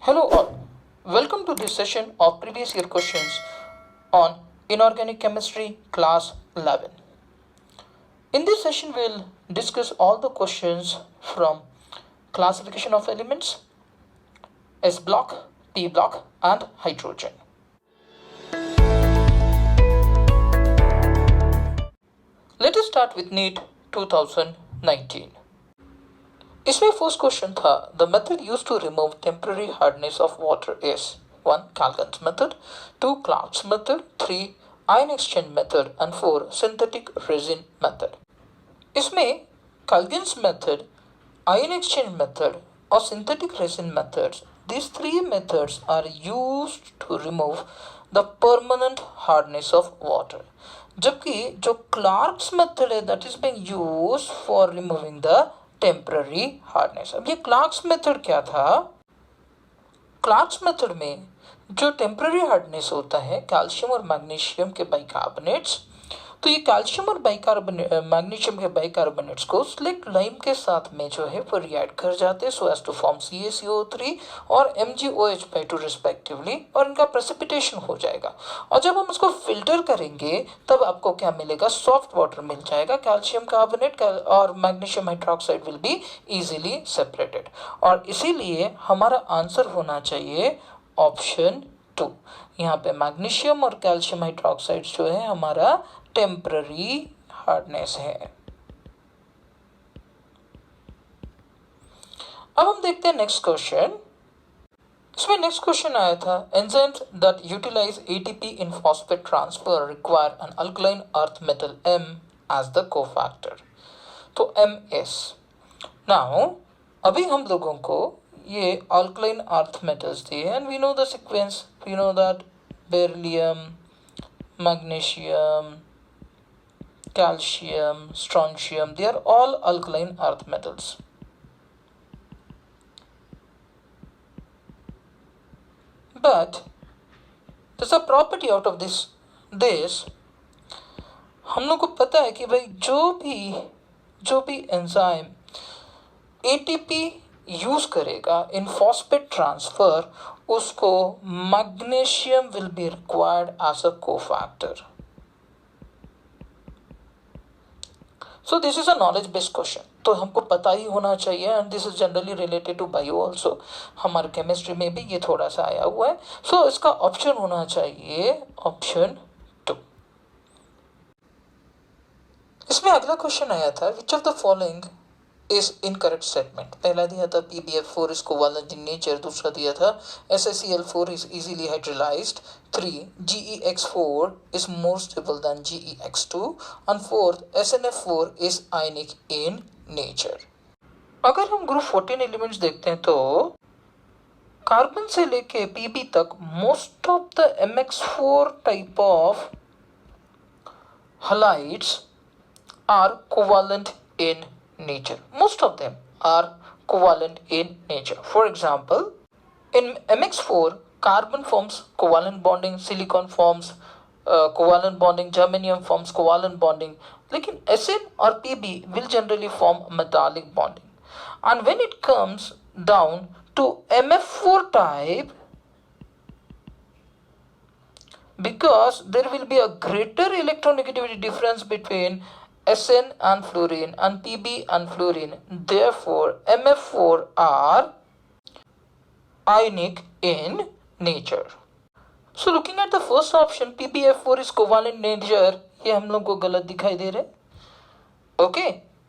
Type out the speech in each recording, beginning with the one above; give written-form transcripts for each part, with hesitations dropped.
Hello all, welcome to this session of previous year questions on Inorganic Chemistry class 11. In this session we'll discuss all the questions from classification of elements, S block, P block and hydrogen. Let us start with NEET 2019. इसमें first question था the method use to remove temporary hardness of water is 1 Kalgan's method, 2 Clark's method, 3 ion exchange method and 4 synthetic resin method. इसमें Kalgan's method, ion exchange method और synthetic resin methods, these three methods are used to remove the permanent hardness of water. जबकि जो Clark's method है that is being used for removing the temporary hardness. अब ये Clark's method क्या था? Clark's method में जो टेम्पररी हार्डनेस होता है कैल्शियम और मैग्नीशियम के बाइकार्बोनेट्स, तो ये कैल्शियम और मैग्नीशियम के बाइकार्बोनेट्स को सिलेक्ट लाइम के साथ में जो है वो रिएक्ट कर जाते हैं so as to form CaCO3 और MgOH2 रिस्पेक्टिवली, और इनका प्रेसिपिटेशन हो जाएगा. और जब हम इसको फिल्टर करेंगे तब आपको क्या मिलेगा? सॉफ्ट वाटर मिल जाएगा. कैल्शियम कार्बोनेट और magnesium hydroxide will be easily separated. और इसीलिए हमारा आंसर होना चाहिए ऑप्शन 2. यहाँ पे मैग्नीशियम और कैल्शियम हाइड्रोक्साइड जो है हमारा टेम्पररी हार्डनेस है. अब हम देखते हैं नेक्स्ट क्वेश्चन. इसमें नेक्स्ट क्वेश्चन आया था enzymes that utilise ATP in phosphate transfer require an alkaline earth metal M as the cofactor. तो MS. नाउ अभी हम लोगों को ये अल्कलाइन अर्थ मेटल्स दिए and we know the sequence. We know that beryllium, magnesium, calcium, strontium, they are all alkaline earth metals. But there's a property out of this. हम लोग को पता है कि भाई जो भी एंजाइम ATP यूज करेगा इन फॉस्फेट ट्रांसफर, उसको magnesium will be required as a cofactor. So this is a knowledge based question, तो हमको पता ही होना चाहिए and this is generally related to bio also. हमारे केमिस्ट्री में भी ये थोड़ा सा आया हुआ है. सो इसका ऑप्शन होना चाहिए ऑप्शन 2. इसमें अगला क्वेश्चन आया था विच of the following is incorrect statement. पहला दिया था PbF4 is covalent in nature, दूसरा दिया था SaCl4 is easily hydrolysed, 3 GeX4 is more stable than GeX2 and 4th SnF4 is ionic in nature. अगर हम ग्रुप 14 एलिमेंट्स देखते हैं तो कार्बन से लेके Pb तक most of the MX4 type of halides are covalent in nature. Most of them are covalent in nature. For example, in MX4 carbon forms covalent bonding, silicon forms covalent bonding, germanium forms covalent bonding, लेकिन Sn और Pb will generally form metallic bonding. And when it comes down to MF4 type, because there will be a greater electronegativity difference between Sn and fluorine and Pb and fluorine, therefore MF4 are ionic in nature. So looking at the first option PbF4 is covalent nature, ये हम लोग को गलत दिखाई दे रहे. Okay,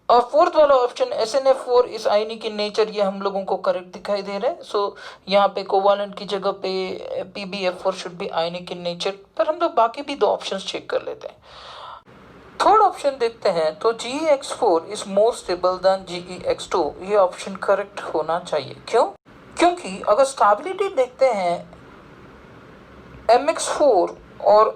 और fourth वाला option SnF4 is ionic in nature, ये हम लोगों को करेक्ट दिखाई दे रहा है. सो यहाँ पे कोवालेंट की जगह पे PbF4 should be ionic in nature. पर हम लोग बाकी भी दो ऑप्शंस चेक कर लेते हैं. थर्ड ऑप्शन देखते हैं तो GeX4 is more stable then GeX2, ये ऑप्शन करेक्ट होना चाहिए. क्यों? क्योंकि अगर स्टेबिलिटी देखते हैं MX4 और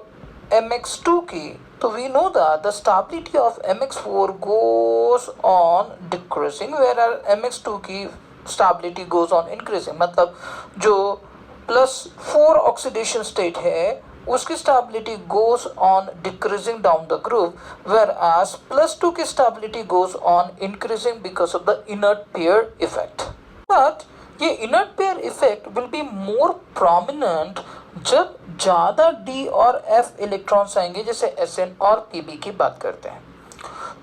MX2 की, तो we know that the stability of MX4 goes on decreasing where MX2 की स्टेबिलिटी गोज ऑन इंक्रीजिंग. मतलब जो +4 ऑक्सीडेशन स्टेट है उसकी stability goes on decreasing down the group, whereas +2 की stability goes on increasing because of the inert pair effect. But ये inert pair effect will be more prominent जब ज़्यादा D और F electrons आएंगे, जैसे SN और PB की बात करते हैं।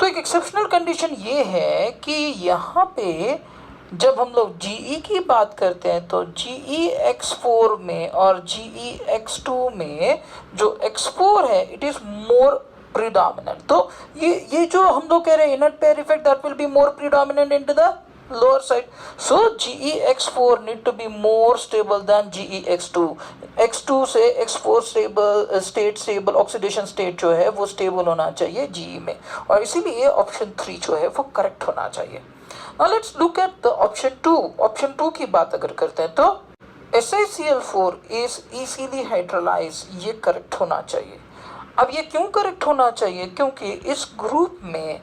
तो एक एक्सेप्शनल कंडीशन ये है कि यहाँ पे जब हम लोग जीई की बात करते हैं तो जीई x4 में और जीई x2 में जो x4 है इट इज मोर प्रिडोमिनेंट। तो ये जो हम लोग कह रहे हैं inert pair effect that will be more predominant into the lower side. So GeX4 need to be more stable than GeX2. X2 से X4 stable ऑक्सीडेशन स्टेट जो है वो स्टेबल होना चाहिए GE में, और इसीलिए ऑप्शन 3 जो है वो करेक्ट होना चाहिए। Now let's look at the option 2. Option 2 की बात अगर करते हैं तो SiCl4 is easily hydrolyzed, ये करेक्ट होना चाहिए। अब ये क्यों करेक्ट होना चाहिए? क्योंकि इस ग्रुप में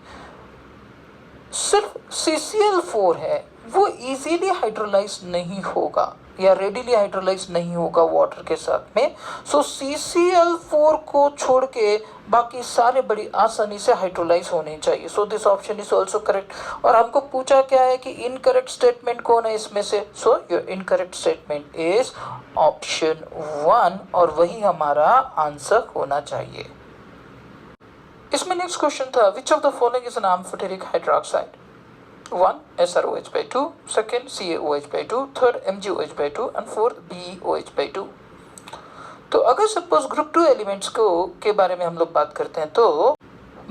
सिर्फ CCl4 है, वो इजीली हाइड्रोलाइज नहीं होगा या रेडिली हाइड्रोलाइज नहीं होगा वाटर के साथ में। सो CCl4 को छोड़ के बाकी सारे बड़ी आसानी से हाइड्रोलाइज होने चाहिए। So this option is also correct. और हमको पूछा क्या है कि इनकरेक्ट स्टेटमेंट कौन है इसमें से? So your incorrect statement is option 1 और वही हमारा आंसर होना चाहिए। इसमें नेक्स्ट क्वेश्चन था, विच of the following is an amphoteric hydroxide? 1 SROH/2, second CaOH/2, third MgOH/2 and fourth BeOH/2। तो अगर सपोज ग्रुप 2 एलिमेंट्स को के बारे में हम लोग बात करते हैं तो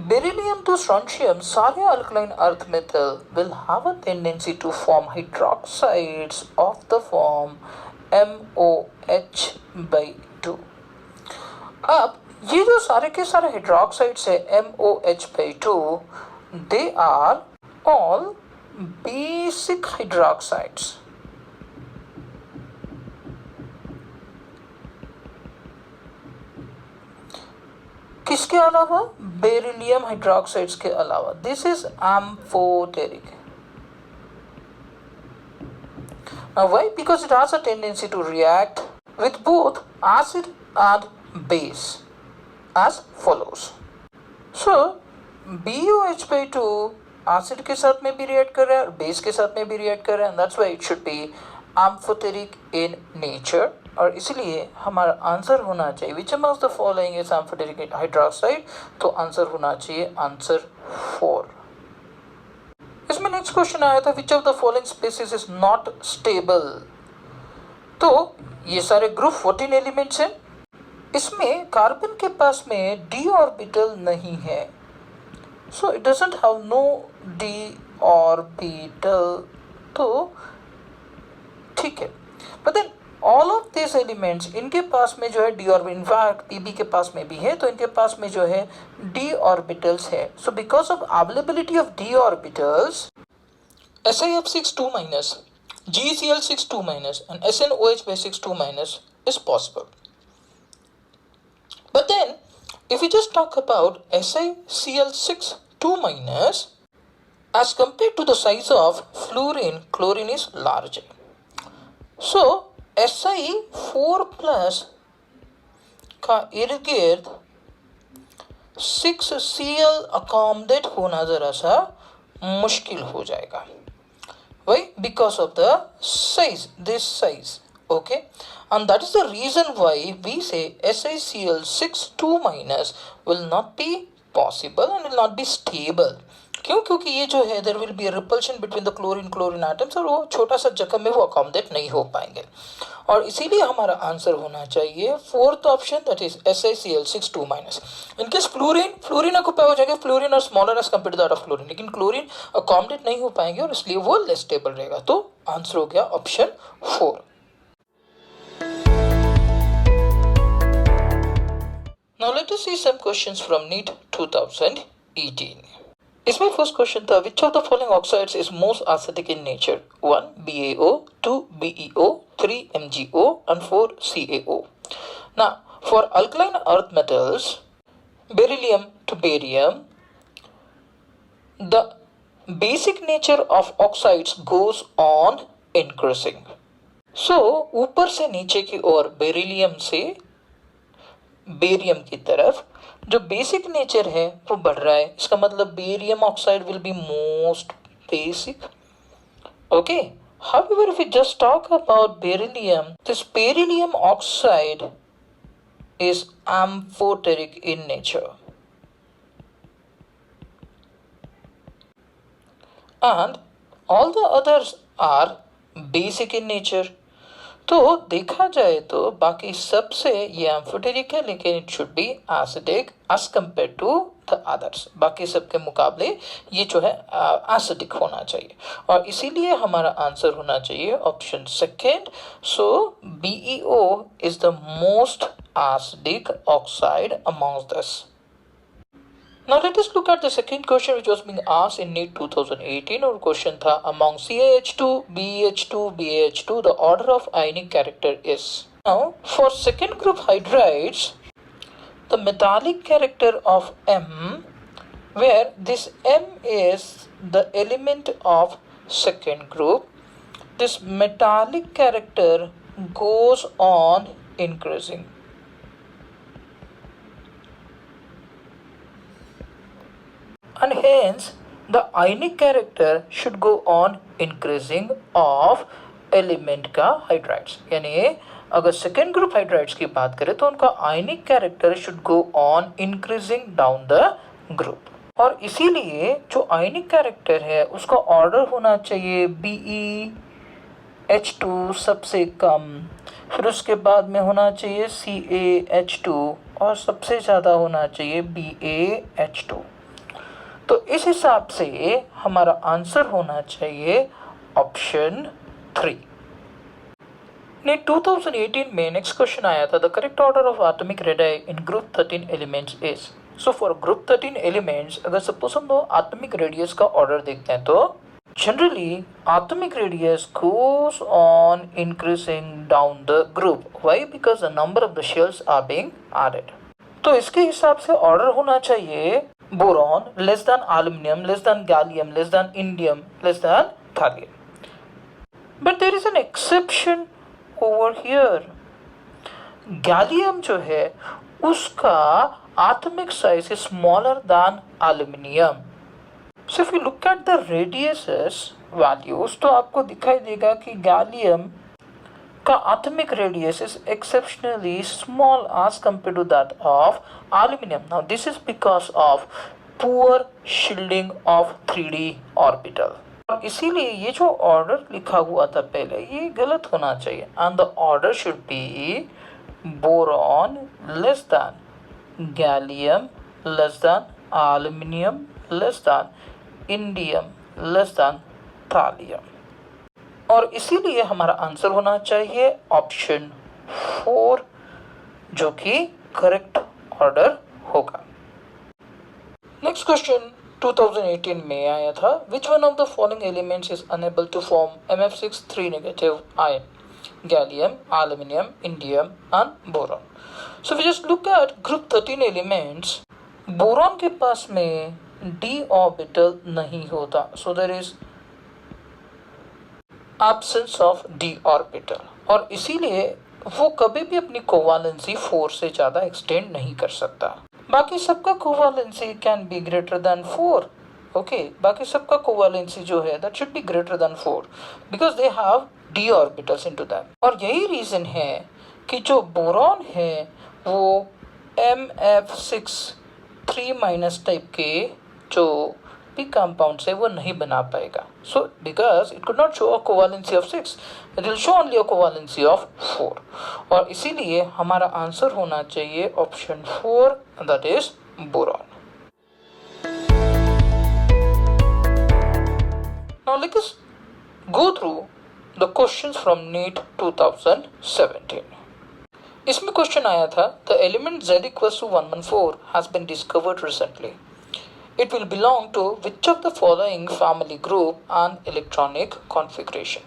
बेरिलियम टू स्ट्रोंशियम सारे alkaline earth metal will have a tendency to form hydroxides of the form MOH/2। अब ये जो सारे के सारे हाइड्रोक्साइड्स है MOH/2, they are all basic hydroxides. किसके अलावा? बेरिलियम हाइड्रोक्साइड्स के अलावा। This is amphoteric. Now why? Because it has a tendency to react with both acid and base as follows. So BOH/2 acid के साथ में भी react कर रहा है और बेस के साथ में भी रिएक्ट कर रहा है, that's why it should B amphoteric in nature. और इसलिए हमारा आंसर होना चाहिए विच amongst the following is amphoteric hydroxide, तो आंसर होना चाहिए आंसर 4। इसमें नेक्स्ट क्वेश्चन आया था, विच of the following species is not stable? तो ये सारे ग्रुप 14 एलिमेंट्स हैं, इसमें कार्बन के पास में d ऑर्बिटल नहीं है, so it doesn't have no d orbital, तो ठीक है। But then all of this elements, इनके पास में जो है d ऑर्बिटल, इनफैक्ट पीबी के पास में भी है, तो इनके पास में जो है d ऑर्बिटल्स है। So because of availability of d orbitals SiF6 2-, GeCl6 2- and SnOH/6 2- is possible. But then if we just talk about SiCl6 2- as compared to the size of fluorine, chlorine is larger. So Si4+ का इर्द गिर्द 6Cl accommodate होना जरा सा मुश्किल हो जाएगा। Why? Because of the size, this size, okay, and that is the reason why we say SiCl6 2- will not be possible and will not be stable. क्यों? क्योंकि ये जो है there will be a repulsion between the chlorine atoms और वो छोटा सा जगह में वो अकोमोडेट नहीं हो पाएंगे, और इसीलिए हमारा आंसर होना चाहिए fourth option, that is SiCl6 2-। In case fluorine occupy हो जाएगा, फ्लोरीन और smaller as compare to that of fluorine, लेकिन क्लोरीन अकोमोडेट नहीं हो पाएंगे और इसलिए वो लेस स्टेबल रहेगा। तो आंसर हो गया option 4। Now let us see some questions from NEET 2018. इसमें फर्स्ट क्वेश्चन था, विच of the following oxides is most acidic in nature? 1 BaO, 2 BeO, 3 MgO and 4 CaO. Now for alkaline earth metals, beryllium to barium, the basic nature of oxides goes on increasing. So ऊपर से नीचे की ओर beryllium से barium की तरफ जो basic nature है वो बढ़ रहा है। इसका मतलब barium oxide will be most basic, okay, However, if we just talk about beryllium, this beryllium oxide is amphoteric in nature. And all the others are basic in nature. तो देखा जाए तो बाकी सबसे ये एम्फोटेरिक है, लेकिन it should be acidic as compare to the others. बाकी सबके मुकाबले ये जो है एसिडिक होना चाहिए, और इसीलिए हमारा आंसर होना चाहिए option second. So BeO is the most acidic oxide amongst this. Now let us look at the second question which was being asked in NEET 2018, और क्वेश्चन था among CaH2, BeH2, BaH2 the order of ionic character is. Now for second group hydrides, the metallic character of M, where this M is the element of second group, this metallic character goes on increasing. And hence the ionic character should go on increasing of element का hydrides। यानी अगर second group hydrides की बात करें तो उनका ionic character should go on increasing down the group, और इसीलिए जो ionic character है उसका order होना चाहिए BeH2 सबसे कम, फिर उसके बाद में होना चाहिए CaH2, और सबसे ज़्यादा होना चाहिए BaH2। तो इस हिसाब से हमारा आंसर होना चाहिए ऑप्शन 3। नीट 2018 में नेक्स्ट क्वेश्चन आया था, the correct order of atomic radii in group 13 elements is. So for group 13 elements, अगर सपोज हम लोग एटॉमिक रेडियस का ऑर्डर देखते हैं तो generally atomic radius goes on increasing down the group. Why? Because the number of the shells are being added. तो इसके हिसाब से ऑर्डर होना चाहिए boron less than aluminum less than gallium less than indium less than thallium. But there is an exception over here. Gallium जो है उसका atomic size is smaller than aluminium. So if you look at the radiuses values तो आपको दिखाई देगा कि gallium का atomic radius is exceptionally small as compared to that of aluminum. Now this is because of poor shielding of 3D orbital, और इसीलिए ये जो ऑर्डर लिखा हुआ था पहले ये गलत होना चाहिए, and the order should be boron less than gallium less than aluminum less than indium less than thallium, और इसीलिए हमारा आंसर होना चाहिए ऑप्शन 4 जो कि करेक्ट ऑर्डर होगा। नेक्स्ट क्वेश्चन 2018 में आया था, which one of the following elements is unable to form MF6 3 negative ion? Gallium, aluminium, indium and boron. So we just look at group 13 elements. Boron के पास में d orbital नहीं होता, so there is absence of d orbital, और इसीलिए वो कभी भी अपनी कोवालेंसी 4 से ज़्यादा एक्सटेंड नहीं कर सकता। बाकी सबका covalency can be greater than 4। Okay, बाकी सबका कोवालेंसी जो है that should be greater than 4 because they have d orbitals into them. और यही रीज़न है कि जो बोरॉन है वो MF6 3- टाइप के जो भी कंपाउंड है वो नहीं बना पाएगा। So because it could not show a covalency of 6, it will show only a covalency of 4, और इसीलिए हमारा आंसर होना चाहिए option 4 that is boron. Now let us go through the questions from NEET 2017। इसमें क्वेश्चन आया था, the element Z equals to 114 has been discovered recently. It will belong to which of the following family group and electronic configuration?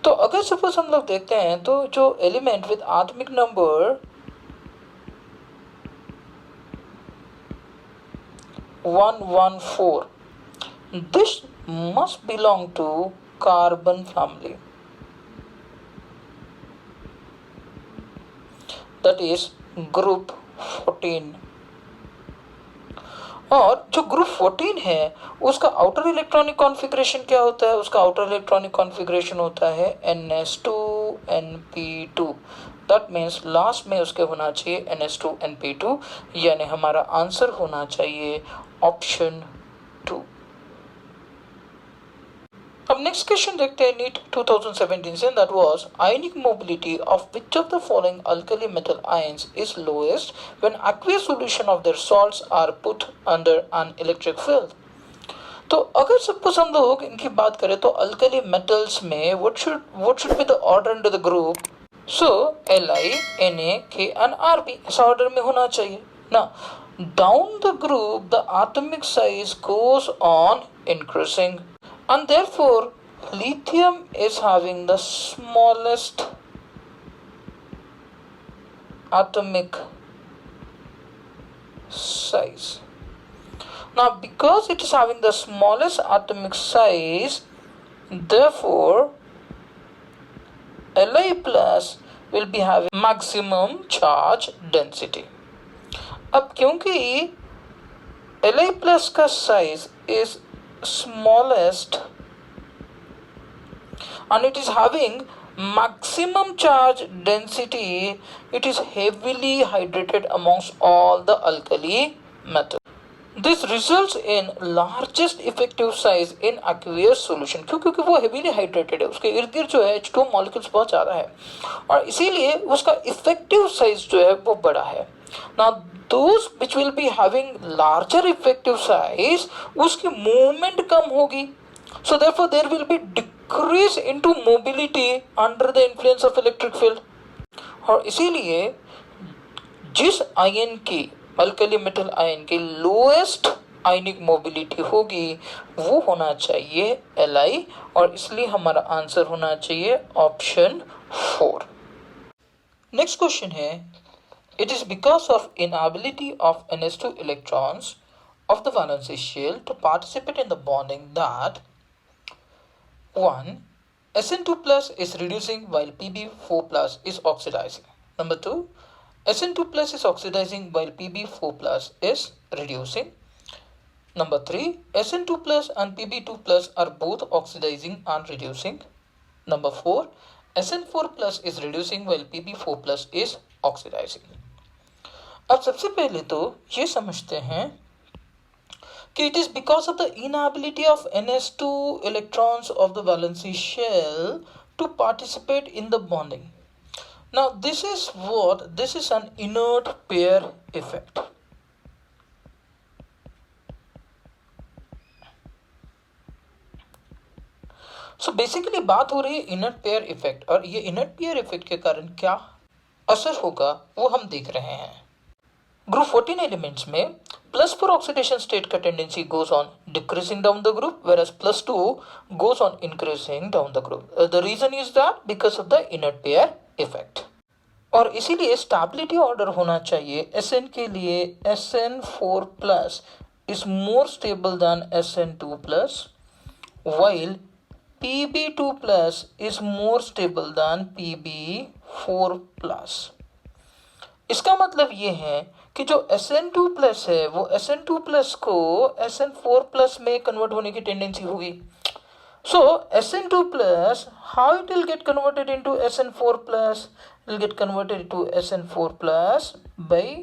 तो अगर suppose हम लोग देखते हैं तो जो element with atomic number 114, this must belong to carbon family, that is group 14, और जो ग्रुप 14 है उसका आउटर इलेक्ट्रॉनिक कॉन्फ़िगरेशन क्या होता है? उसका आउटर इलेक्ट्रॉनिक कॉन्फ़िगरेशन होता है NS2Np2। दैट मीन्स लास्ट में उसके होना चाहिए NS2Np2, यानी हमारा आंसर होना चाहिए ऑप्शन 2। अब नेक्स्ट क्वेश्चन देखते हैं नीट 2017 से, that was ionic mobility of which of the following alkali metal ions is lowest when aqueous solution of their salts are put under an electric field। तो अगर suppose हम लोग इनकी बात करें तो अल्कली मेटल्स में what should be the order under the group? So Li, Na, K and Rb ऐसा ऑर्डर में होना चाहिए ना। Down the group the atomic size goes on increasing and therefore lithium is having the smallest atomic size. Now because it is having the smallest atomic size, therefore Li plus will be having maximum charge density। अब क्योंकि Li plus का size is smallest and it is having maximum charge density, it is heavily hydrated amongst all the alkali metals। This results in largest effective size in aqueous solution। क्यों? क्योंकि वो heavily hydrated है, उसके इर्द गिर्द जो है H2 मॉलिक्यूल्स बहुत ज़्यादा है और इसीलिए उसका effective size जो है वो बड़ा है। Now those which will be having larger effective size, उसकी movement कम होगी, so therefore there will be decrease into mobility under the influence of electric field। और इसीलिए जिस आयन की अल्कली मेटल आयन की लोएस्ट आयनिक मोबिलिटी होगी वो होना चाहिए Li, और इसलिए हमारा आंसर होना चाहिए ऑप्शन 4। नेक्स्ट क्वेश्चन है, it is because of inability of NS2 electrons of the valence shell to participate in the bonding that 1. Sn2 plus is reducing while Pb4 plus is oxidizing. Number 2. Sn2 plus is oxidizing while Pb4 plus is reducing. Number 3. Sn2 plus and Pb2 plus are both oxidizing and reducing. Number 4. Sn4 plus is reducing while Pb4 plus is oxidizing। अब सबसे पहले तो ये समझते हैं कि it is because of the inability of NS2 electrons of the valency shell to participate in the bonding। Now this is an inert pair effect। So basically बात हो रही है inert pair effect, और ये inert pair effect के कारण क्या असर होगा वो हम देख रहे हैं। ग्रुप 14 एलिमेंट्स में +4 ऑक्सीडेशन स्टेट का tendency goes on decreasing down the group, whereas +2 goes on increasing down the group। The reason is that because of the inert pair effect। और इसीलिए स्टेबिलिटी ऑर्डर होना चाहिए Sn के लिए Sn4 plus is more stable than Sn2 plus, while Pb2 plus is more stable than Pb4 plus। इसका मतलब ये है कि जो Sn2 प्लस है वो Sn2 प्लस को Sn4 प्लस में कन्वर्ट होने की टेंडेंसी होगी। सो Sn2 plus how it will get converted into Sn4 plus, will get converted into Sn4 plus by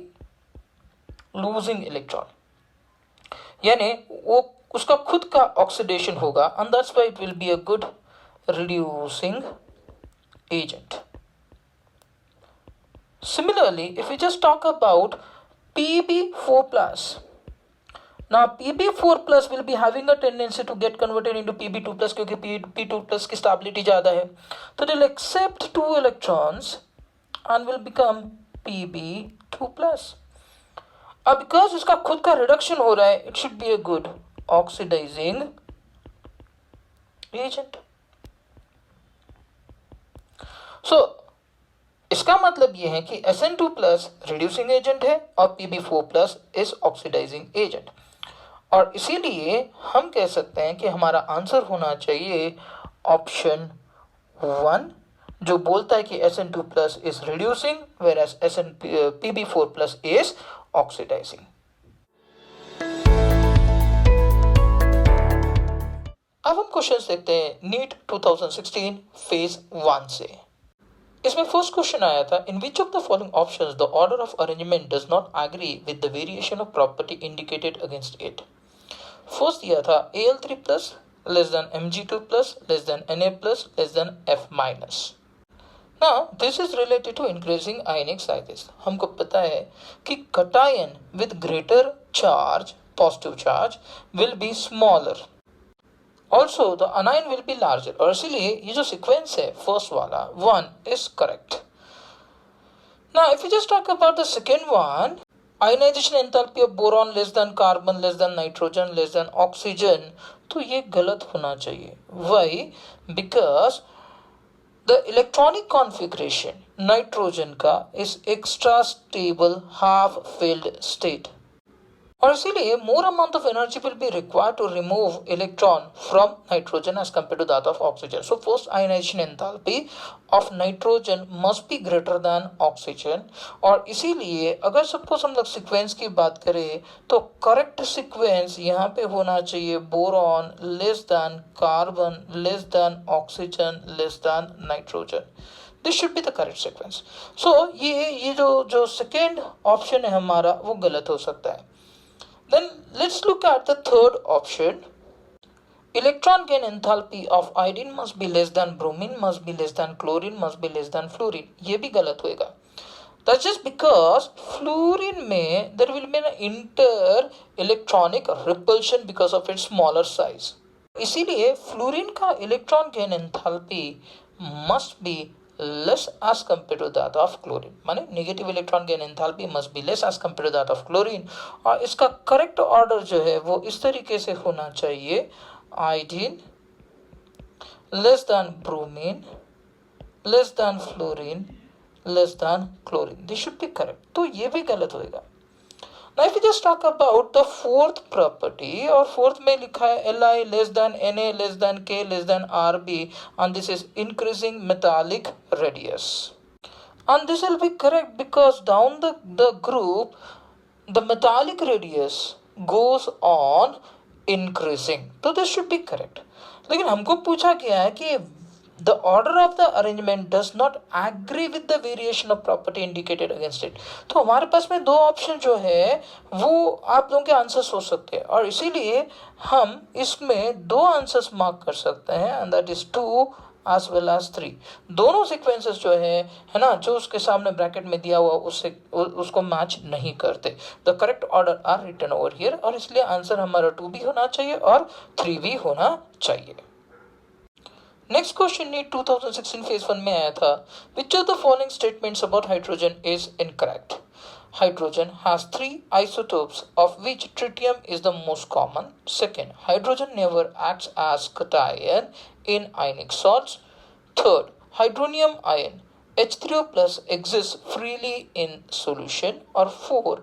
losing electron, यानी वो उसका खुद का ऑक्सीडेशन होगा and that's why it will be a good reducing agent. Similarly, if we just talk about Pb4 plus, now Pb4 plus will be having a tendency to get converted into Pb2 plus क्योंकि Pb2 plus की stability ज़्यादा है, तो it will accept 2 electrons and will become Pb2 plus। अब because इसका खुद का reduction हो रहा है, it should be a good oxidizing agent। So इसका मतलब यह है कि Sn2 प्लस रिड्यूसिंग एजेंट है और Pb4 plus is oxidising agent, और इसीलिए हम कह सकते हैं कि हमारा आंसर होना चाहिए ऑप्शन 1, जो बोलता है कि Sn2 plus is reducing whereas Pb4 plus is oxidizing. अब हम क्वेश्चंस देखते हैं नीट 2016 फेज 1 से। इसमें फर्स्ट क्वेश्चन आया था, in which of the following options the order of arrangement does not agree with the variation of property indicated against it. First दिया था Al3 plus less than Mg2 plus less than Na plus less than F minus. Now this is related to increasing ionic sizes। हमको पता है कि cation with greater charge, positive charge, will be smaller। Also the anion will be larger। और इसीलिए ये जो sequence है first वाला 1 is correct। Now if you just talk about the second one, ionization enthalpy of boron less than carbon less than nitrogen less than oxygen, तो ये गलत होना चाहिए। Why? Because the electronic configuration nitrogen का is extra stable half filled state और इसीलिए more amount of energy will be required to remove electron from nitrogen as compared to that of oxygen। So first ionization enthalpy of nitrogen must be greater than oxygen और इसीलिए अगर suppose हम लोग sequence की बात करें तो correct sequence यहाँ पे होना चाहिए boron less than carbon less than oxygen less than nitrogen. This should be the correct sequence. So ये जो सेकेंड ऑप्शन है हमारा वो गलत हो सकता है। Then let's look at the third option. Electron gain enthalpy of iodine must be less than bromine, must be less than chlorine, must be less than fluorine। ये भी गलत होएगा। That's just because fluorine में there will be an inter-electronic repulsion because of its smaller size। इसीलिए fluorine का electron gain enthalpy must be less as compared to that of chlorine। माने negative electron gain enthalpy must be less as compared to that of chlorine। और इसका correct order जो है वो इस तरीके से होना चाहिए, iodine less than bromine less than fluorine less than chlorine। this should be correct। तो ये भी गलत होएगा। Now if you just talk about the fourth property और fourth में लिखा है Li less than Na less than K less than Rb and this is increasing metallic radius and this will be correct because down the group the metallic radius goes on increasing, तो this should be correct। लेकिन हमको पूछा गया है कि the order of the arrangement does not agree with the variation of property indicated against it। तो हमारे पास में दो ऑप्शन जो है वो आप लोगों के आंसर्स हो सकते हैं और इसीलिए हम इसमें दो आंसर्स मार्क कर सकते हैं and that is 2 as well as 3। दोनों सीक्वेंसेस जो है ना, जो उसके सामने ब्रैकेट में दिया हुआ उसको मैच नहीं करते। The correct order are written over here और इसलिए आंसर हमारा 2 भी होना चाहिए और 3 भी होना चाहिए। नेक्स्ट क्वेश्चन नीट 2016 फेज 1 में आया था, विच of the following statements about hydrogen is incorrect. Hydrogen has 3 isotopes of which tritium is the most common। Second, hydrogen never acts as cation in ionic salts। Third, hydronium ion H3O plus exists freely in solution। Or 4,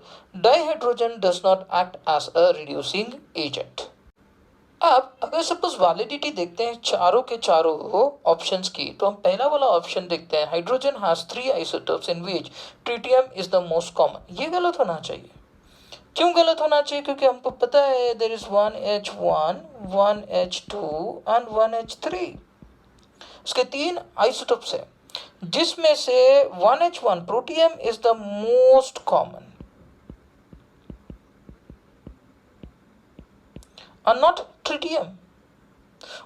dihydrogen does not act as a reducing agent। अब अगर suppose validity देखते हैं चारों के चारों options की, तो हम पहला वाला ऑप्शन देखते हैं, hydrogen has 3 isotopes in which tritium is the most common. ये गलत होना चाहिए। क्यों गलत होना चाहिए? क्योंकि हमको पता है there is 1H1 1H2 and 1H3। इसके 3 आइसोटोप्स है जिसमें से 1H1 protium is the most common और नॉट ट्रिटियम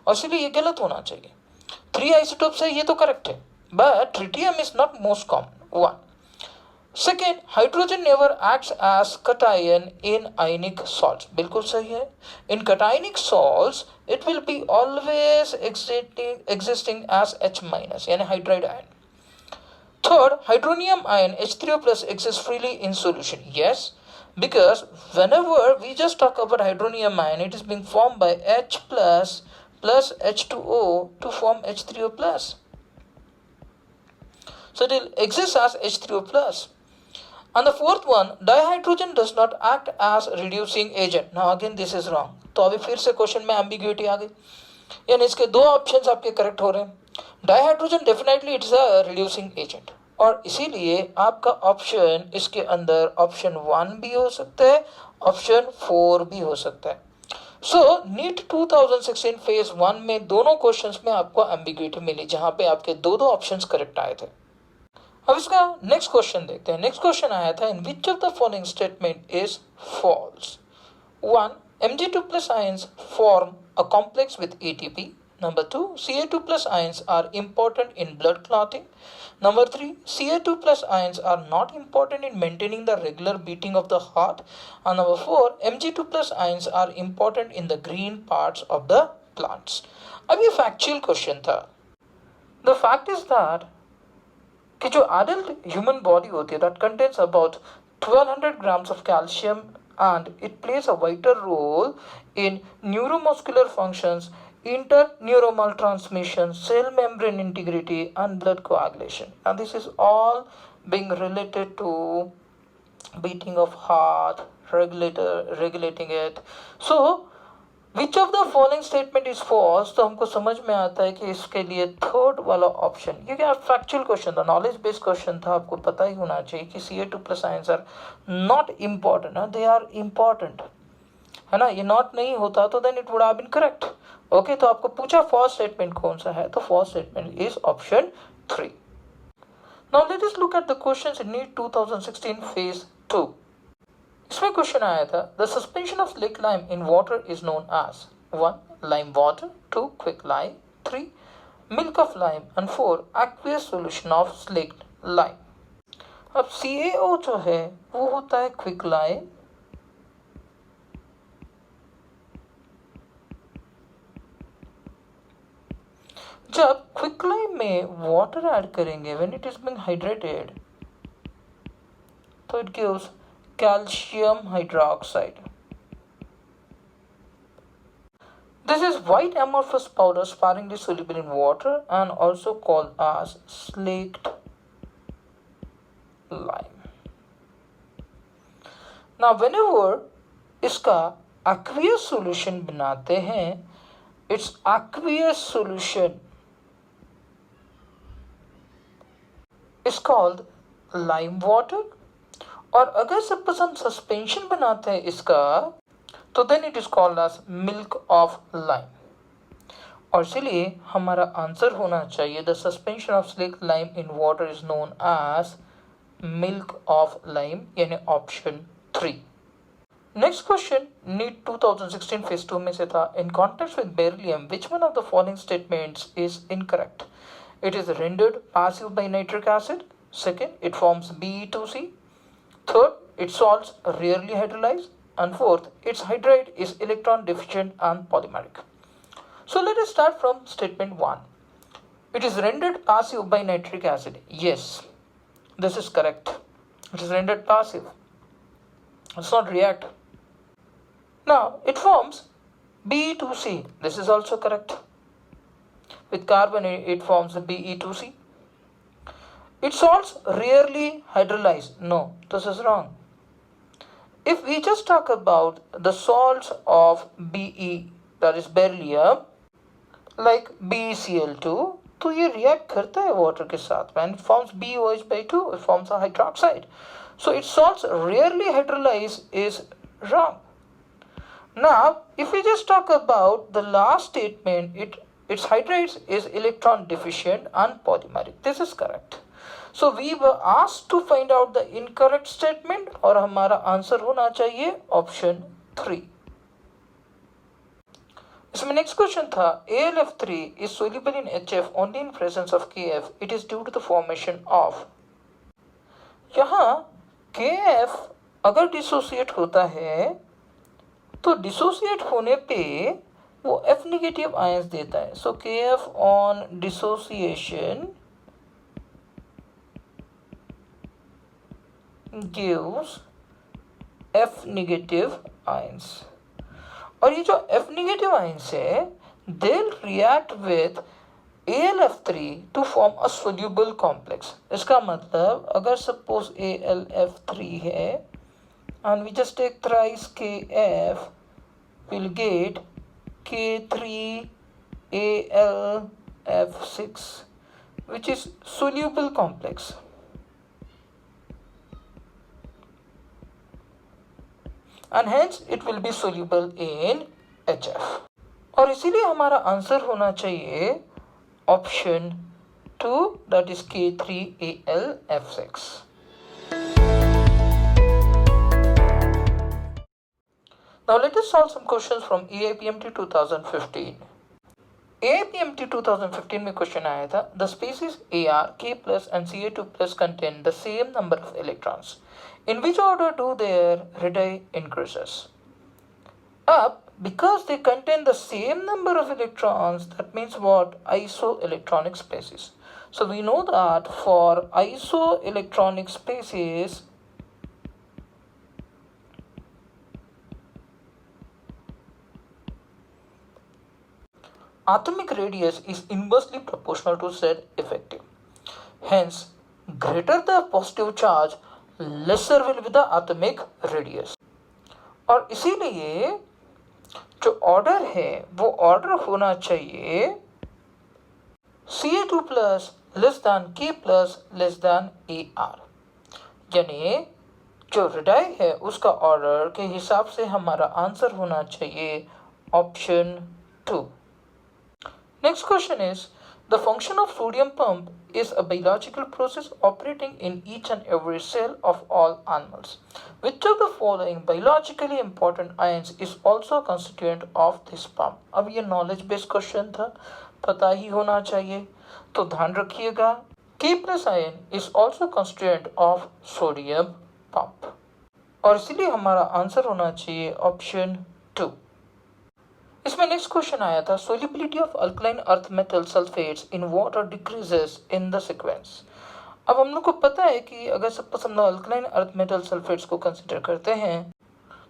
और इसलिए ये गलत होना चाहिए। 3 आइसोटोप्स है ये तो करेक्ट है but tritium is not most common. 1 second, hydrogen never acts as cation in ionic salts. बिल्कुल सही है। In cationic salts it will be always existing as H minus यानी hydride ion. Third, hydronium ion H3O plus exists freely in solution। Yes, because whenever we just talk about hydronium ion, it is being formed by H plus H2O to form H3O plus. So it will exist as H3O plus. And the fourth one, dihydrogen does not act as reducing agent। Now again this is wrong। तो अभी फिर से question में ambiguity आ गई, यानी इसके दो options आपके करेक्ट हो रहे हैं। Dihydrogen definitely it's a reducing agent और इसीलिए आपका ऑप्शन इसके अंदर ऑप्शन 1 भी हो सकता है, ऑप्शन 4 भी हो सकता है। सो नीट 2016 फेज 1 में दोनों क्वेश्चंस में आपको एम्बिग्यूटी मिली, जहां पे आपके दो दो ऑप्शंस करेक्ट आए थे। अब इसका नेक्स्ट क्वेश्चन देखते हैं। नेक्स्ट क्वेश्चन आया था, in which of the following statement is false? 1. Mg2 plus ions form a complex with ATP. Number 2. Ca2 plus ions are important in blood clotting. Number 3. Ca2 plus ions are not important in maintaining the regular beating of the heart. And number 4. Mg2 plus ions are important in the green parts of the plants. अब ये factual question था। The fact is that कि जो adult human body होती है, that contains about 1200 grams of calcium and it plays a vital role in neuromuscular functions, interneuronal transmission, cell membrane integrity, and blood coagulation. And this is all being related to beating of heart, regulating it. So which of the following statement is false, तो हमको समझ में आता है कि इसके लिए third वाला ऑप्शन, ये क्या फैक्चुअल क्वेश्चन था, नॉलेज बेस्ड क्वेश्चन था, आपको पता ही होना चाहिए कि Ca2 plus ions are not important, they are important, है ना, ये नॉट नहीं होता तो then it would have been correct. Okay, तो आपको पूछा फर्स्ट स्टेटमेंट कौन सा है, तो first statement is option 3। Now let us look at the questions in NEET 2016 phase 2। इसमें क्वेश्चन आया था, the suspension of slake lime in water is known as 1. Lime water, 2. Quick lime, 3. Milk of lime and 4. Aqueous solution of slake lime. अब CaO जो है वो होता है quick lime, जब क्विक लाइम में वाटर ऐड करेंगे when it is being hydrated तो it gives calcium hydroxide. This is white amorphous powder sparingly soluble in water and also called as slaked lime. Now whenever इसका aqueous solution बनाते हैं, its aqueous solution is called lime water, और अगर suppose हम suspension बनाते हैं इसका तो then it is called as milk of lime, और इसलिए हमारा आंसर होना चाहिए the suspension of slake lime in water is known as milk of lime, यानी option 3। Next question NEET 2016 phase 2 में से था, in context with beryllium which one of the following statements is incorrect? It is rendered passive by nitric acid, second it forms Be2C, third, its salts rarely hydrolyze, and fourth, its hydride is electron deficient and polymeric. So let us start from statement 1. It is rendered passive by nitric acid. Yes, this is correct. It is rendered passive. It's not react. Now, it forms Be2C. This is also correct. With carbon, it forms Be2C. Its salts rarely hydrolyze. No, this is wrong. If we just talk about the salts of Be, that is beryllium, like BeCl2, तो ये react करता है water के साथ, when it forms BOH/2, it forms a hydroxide. So its salts rarely hydrolyze is wrong. Now, if we just talk about the last statement, its hydrides is electron deficient and polymeric. This is correct. So we were asked to find out the incorrect statement और हमारा answer होना चाहिए option 3। इसमें next question था, AlF3 is soluble in HF only in presence of KF. It is due to the formation of। यहाँ KF अगर dissociate होता है तो डिसोसिएट होने पे वो F नेगेटिव आयंस देता है। सो KF on dissociation gives F negative ions, और ये जो F negative ions है they'll react with AlF3 to form a soluble complex। इसका मतलब अगर suppose AlF3 है and we just take thrice KF, we'll get K3AlF6 which is soluble complex। And hence it will be soluble in HF। और इसीलिए हमारा answer होना चाहिए option 2, that is K3AlF6। Now let us solve some questions from AIPMT 2015। AIPMT 2015 में question आया था, the species AR, K plus and Ca2 plus contain the same number of electrons. In which order do their radii increases? Up, because they contain the same number of electrons, that means what? Isoelectronic species. So we know that for isoelectronic species, atomic radius is inversely proportional to Z effective. Hence, greater the positive charge, lesser will be the atomic radius. और इसीलिए जो order है वो order होना चाहिए Ca2 plus less than K plus less than AR, यानी जो radii है उसका ऑर्डर के हिसाब से हमारा आंसर होना चाहिए option 2। Next question is, the function of sodium pump is a biological process operating in each and every cell of all animals. Which of the following biologically important ions is also a constituent of this pump? अब ये knowledge based question था, पता ही होना चाहिए, तो ध्यान रखिएगा। K plus ion is also constituent of sodium pump, और इसीलिए हमारा आंसर होना चाहिए ऑप्शन 2। इसमें नेक्स्ट क्वेश्चन आया था, solubility of alkaline earth metal sulphates in water decreases in the sequence. अब हम लोग को पता है कि अगर सपोज हम लोग अल्कलाइन अर्थ मेटल सल्फेट्स को कंसीडर करते हैं,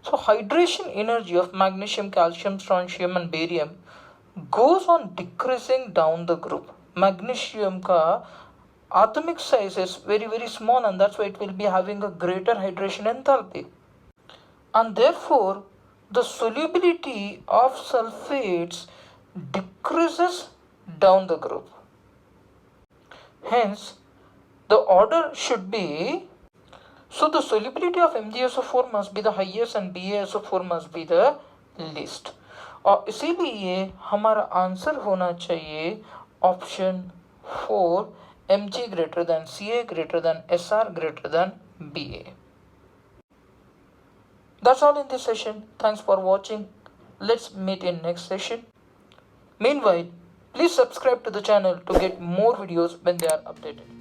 so hydration energy of magnesium, calcium, strontium and barium goes on decreasing down the group. Magnesium का atomic size is very small, and that's why it will be having a greater hydration enthalpy, and therefore the solubility of sulfates decreases down the group. Hence, the order should be, so the solubility of MgSO4 must be the highest and BaSO4 must be the least. और इसीलिए हमारा answer होना चाहिए option 4, Mg greater than Ca greater than Sr greater than Ba. That's all in this session. Thanks for watching. Let's meet in next session. Meanwhile, please subscribe to the channel to get more videos when they are updated.